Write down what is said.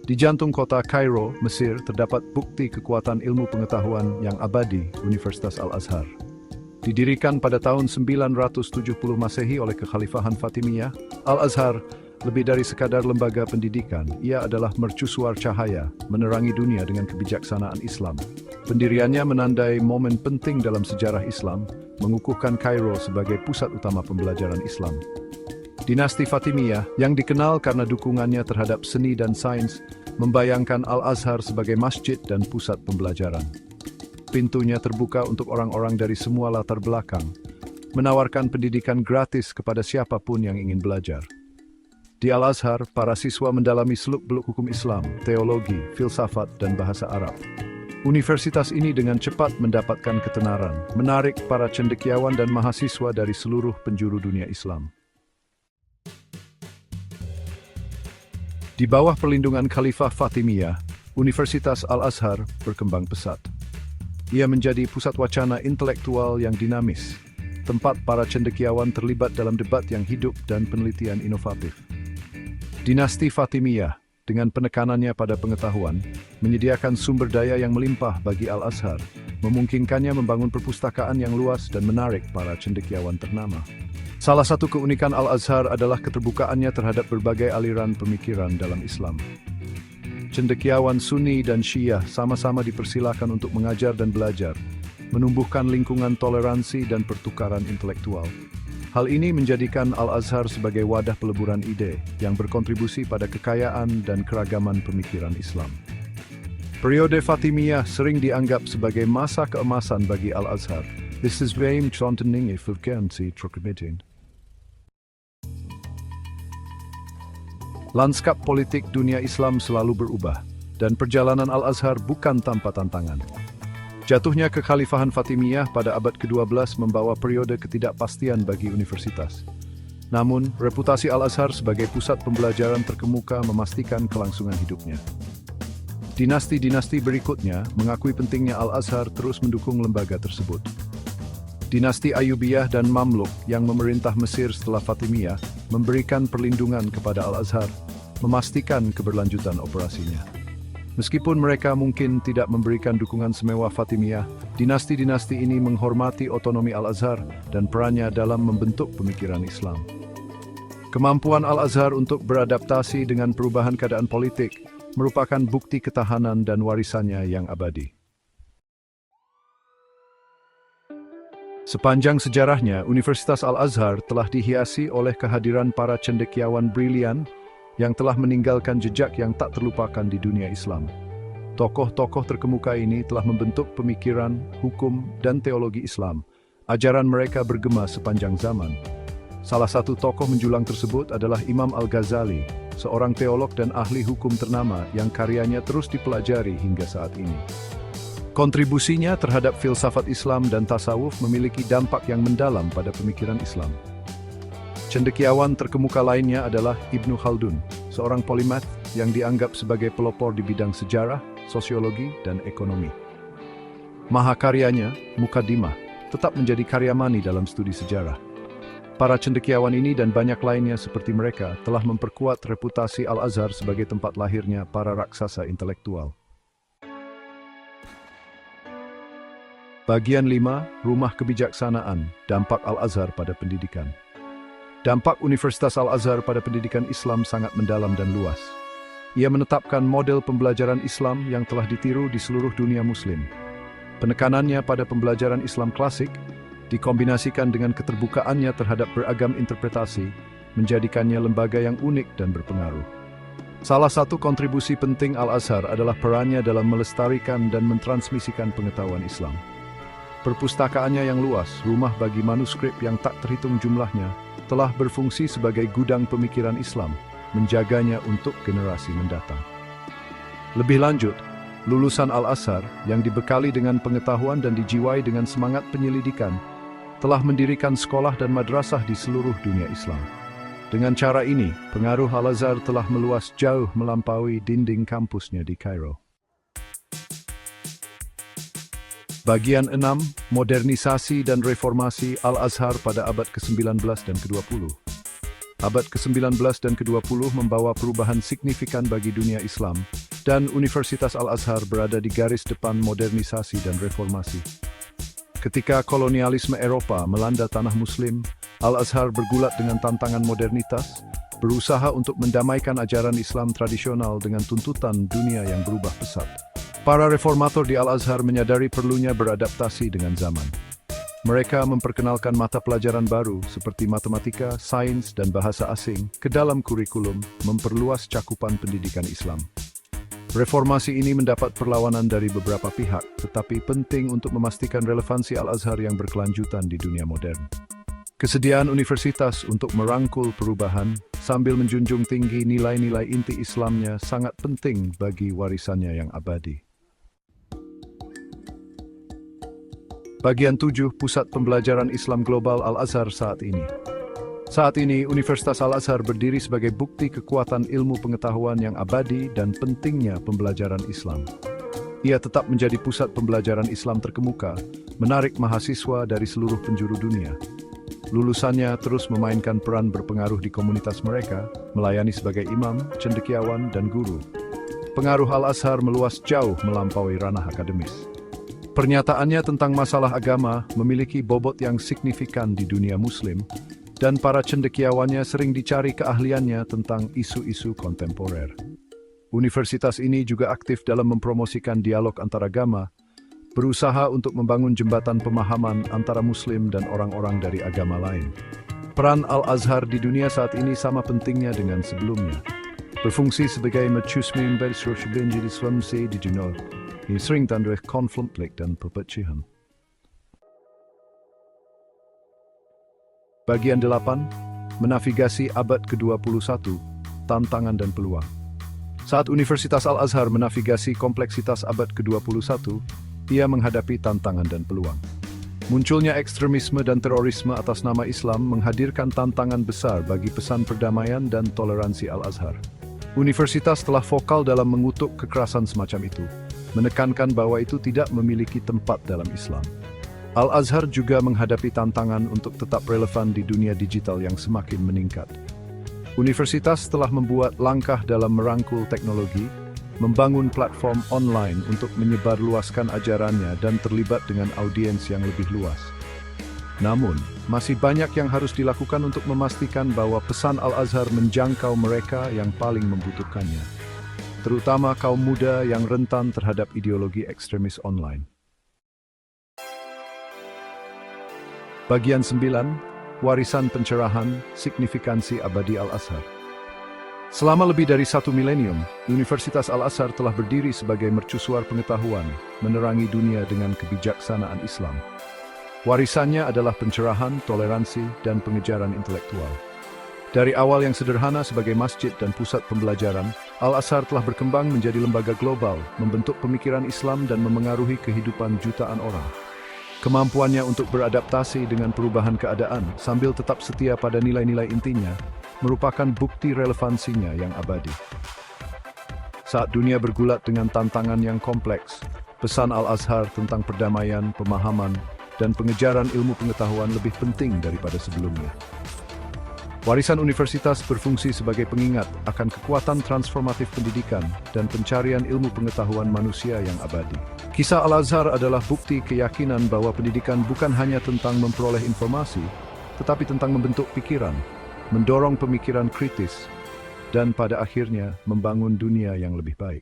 Di jantung kota Kairo, Mesir, terdapat bukti kekuatan ilmu pengetahuan yang abadi, Universitas Al-Azhar. Didirikan pada tahun 970 Masehi oleh Kekhalifahan Fatimiyah, Al-Azhar lebih dari sekadar lembaga pendidikan. Ia adalah mercusuar cahaya, menerangi dunia dengan kebijaksanaan Islam. Pendiriannya menandai momen penting dalam sejarah Islam, mengukuhkan Kairo sebagai pusat utama pembelajaran Islam. Dinasti Fatimiyah, yang dikenal karena dukungannya terhadap seni dan sains, membayangkan Al-Azhar sebagai masjid dan pusat pembelajaran. Pintunya terbuka untuk orang-orang dari semua latar belakang, menawarkan pendidikan gratis kepada siapapun yang ingin belajar. Di Al-Azhar, para siswa mendalami seluk-beluk hukum Islam, teologi, filsafat, dan bahasa Arab. Universitas ini dengan cepat mendapatkan ketenaran, menarik para cendekiawan dan mahasiswa dari seluruh penjuru dunia Islam. Di bawah perlindungan Khalifah Fatimiyah, Universitas Al-Azhar berkembang pesat. Ia menjadi pusat wacana intelektual yang dinamis, tempat para cendekiawan terlibat dalam debat yang hidup dan penelitian inovatif. Dinasti Fatimiyah, dengan penekanannya pada pengetahuan, menyediakan sumber daya yang melimpah bagi Al-Azhar, memungkinkannya membangun perpustakaan yang luas dan menarik para cendekiawan ternama. Salah satu keunikan Al-Azhar adalah keterbukaannya terhadap berbagai aliran pemikiran dalam Islam. Cendekiawan Sunni dan Syiah sama-sama dipersilakan untuk mengajar dan belajar, menumbuhkan lingkungan toleransi dan pertukaran intelektual. Hal ini menjadikan Al-Azhar sebagai wadah peleburan ide yang berkontribusi pada kekayaan dan keragaman pemikiran Islam. Periode Fatimiyah sering dianggap sebagai masa keemasan bagi Al-Azhar. This is very contenting efficiency trukmitin. Lanskap politik dunia Islam selalu berubah, dan perjalanan Al-Azhar bukan tanpa tantangan. Jatuhnya kekhalifahan Fatimiyah pada abad ke-12 membawa periode ketidakpastian bagi universitas. Namun, reputasi Al-Azhar sebagai pusat pembelajaran terkemuka memastikan kelangsungan hidupnya. Dinasti-dinasti berikutnya mengakui pentingnya Al-Azhar terus mendukung lembaga tersebut. Dinasti Ayyubiyah dan Mamluk yang memerintah Mesir setelah Fatimiyah memberikan perlindungan kepada Al-Azhar, memastikan keberlanjutan operasinya. Meskipun mereka mungkin tidak memberikan dukungan semewah Fatimiyah, dinasti-dinasti ini menghormati otonomi Al-Azhar dan perannya dalam membentuk pemikiran Islam. Kemampuan Al-Azhar untuk beradaptasi dengan perubahan keadaan politik merupakan bukti ketahanan dan warisannya yang abadi. Sepanjang sejarahnya, Universitas Al-Azhar telah dihiasi oleh kehadiran para cendekiawan brilian yang telah meninggalkan jejak yang tak terlupakan di dunia Islam. Tokoh-tokoh terkemuka ini telah membentuk pemikiran, hukum, dan teologi Islam. Ajaran mereka bergema sepanjang zaman. Salah satu tokoh menjulang tersebut adalah Imam Al-Ghazali, seorang teolog dan ahli hukum ternama yang karyanya terus dipelajari hingga saat ini. Kontribusinya terhadap filsafat Islam dan tasawuf memiliki dampak yang mendalam pada pemikiran Islam. Cendekiawan terkemuka lainnya adalah Ibnu Khaldun, seorang polimath yang dianggap sebagai pelopor di bidang sejarah, sosiologi, dan ekonomi. Mahakaryanya, Muqaddimah, tetap menjadi karya mani dalam studi sejarah. Para cendekiawan ini dan banyak lainnya seperti mereka telah memperkuat reputasi Al-Azhar sebagai tempat lahirnya para raksasa intelektual. Bagian 5, Rumah Kebijaksanaan, Dampak Al-Azhar pada Pendidikan. Dampak Universitas Al-Azhar pada pendidikan Islam sangat mendalam dan luas. Ia menetapkan model pembelajaran Islam yang telah ditiru di seluruh dunia Muslim. Penekanannya pada pembelajaran Islam klasik, dikombinasikan dengan keterbukaannya terhadap beragam interpretasi, menjadikannya lembaga yang unik dan berpengaruh. Salah satu kontribusi penting Al-Azhar adalah perannya dalam melestarikan dan mentransmisikan pengetahuan Islam. Perpustakaannya yang luas, rumah bagi manuskrip yang tak terhitung jumlahnya, telah berfungsi sebagai gudang pemikiran Islam, menjaganya untuk generasi mendatang. Lebih lanjut, lulusan Al-Azhar yang dibekali dengan pengetahuan dan dijiwai dengan semangat penyelidikan, telah mendirikan sekolah dan madrasah di seluruh dunia Islam. Dengan cara ini, pengaruh Al-Azhar telah meluas jauh melampaui dinding kampusnya di Kairo. Bagian 6, Modernisasi dan Reformasi Al-Azhar pada abad ke-19 dan ke-20. Abad ke-19 dan ke-20 membawa perubahan signifikan bagi dunia Islam, dan Universitas Al-Azhar berada di garis depan modernisasi dan reformasi. Ketika kolonialisme Eropa melanda tanah Muslim, Al-Azhar bergulat dengan tantangan modernitas, berusaha untuk mendamaikan ajaran Islam tradisional dengan tuntutan dunia yang berubah pesat. Para reformator di Al-Azhar menyadari perlunya beradaptasi dengan zaman. Mereka memperkenalkan mata pelajaran baru seperti matematika, sains, dan bahasa asing ke dalam kurikulum, memperluas cakupan pendidikan Islam. Reformasi ini mendapat perlawanan dari beberapa pihak, tetapi penting untuk memastikan relevansi Al-Azhar yang berkelanjutan di dunia modern. Kesediaan universitas untuk merangkul perubahan sambil menjunjung tinggi nilai-nilai inti Islamnya sangat penting bagi warisannya yang abadi. Bagian 7 Pusat Pembelajaran Islam Global Al-Azhar saat ini. Saat ini, Universitas Al-Azhar berdiri sebagai bukti kekuatan ilmu pengetahuan yang abadi dan pentingnya pembelajaran Islam. Ia tetap menjadi pusat pembelajaran Islam terkemuka, menarik mahasiswa dari seluruh penjuru dunia. Lulusannya terus memainkan peran berpengaruh di komunitas mereka, melayani sebagai imam, cendekiawan, dan guru. Pengaruh Al-Azhar meluas jauh melampaui ranah akademis. Pernyataannya tentang masalah agama memiliki bobot yang signifikan di dunia Muslim, dan para cendekiawannya sering dicari keahliannya tentang isu-isu kontemporer. Universitas ini juga aktif dalam mempromosikan dialog antaragama, berusaha untuk membangun jembatan pemahaman antara Muslim dan orang-orang dari agama lain. Peran Al-Azhar di dunia saat ini sama pentingnya dengan sebelumnya. Berfungsi sebagai mercusuar bersosial Islam di dunia. Ini sering tanda konflik dan perpecahan. Bagian 8. Menavigasi abad ke-21, tantangan dan peluang. Saat Universitas Al-Azhar menavigasi kompleksitas abad ke-21, ia menghadapi tantangan dan peluang. Munculnya ekstremisme dan terorisme atas nama Islam menghadirkan tantangan besar bagi pesan perdamaian dan toleransi Al-Azhar. Universitas telah vokal dalam mengutuk kekerasan semacam itu, menekankan bahwa itu tidak memiliki tempat dalam Islam. Al-Azhar juga menghadapi tantangan untuk tetap relevan di dunia digital yang semakin meningkat. Universitas telah membuat langkah dalam merangkul teknologi, membangun platform online untuk menyebarluaskan ajarannya dan terlibat dengan audiens yang lebih luas. Namun, masih banyak yang harus dilakukan untuk memastikan bahwa pesan Al-Azhar menjangkau mereka yang paling membutuhkannya, terutama kaum muda yang rentan terhadap ideologi ekstremis online. Bagian 9. Warisan pencerahan, signifikansi abadi Al-Azhar. Selama lebih dari 1 milenium, Universitas Al-Azhar telah berdiri sebagai mercusuar pengetahuan, menerangi dunia dengan kebijaksanaan Islam. Warisannya adalah pencerahan, toleransi, dan pengejaran intelektual. Dari awal yang sederhana sebagai masjid dan pusat pembelajaran, Al-Azhar telah berkembang menjadi lembaga global, membentuk pemikiran Islam dan memengaruhi kehidupan jutaan orang. Kemampuannya untuk beradaptasi dengan perubahan keadaan sambil tetap setia pada nilai-nilai intinya merupakan bukti relevansinya yang abadi. Saat dunia bergulat dengan tantangan yang kompleks, pesan Al-Azhar tentang perdamaian, pemahaman, dan pengejaran ilmu pengetahuan lebih penting daripada sebelumnya. Warisan universitas berfungsi sebagai pengingat akan kekuatan transformatif pendidikan dan pencarian ilmu pengetahuan manusia yang abadi. Kisah Al-Azhar adalah bukti keyakinan bahwa pendidikan bukan hanya tentang memperoleh informasi, tetapi tentang membentuk pikiran, mendorong pemikiran kritis, dan pada akhirnya membangun dunia yang lebih baik.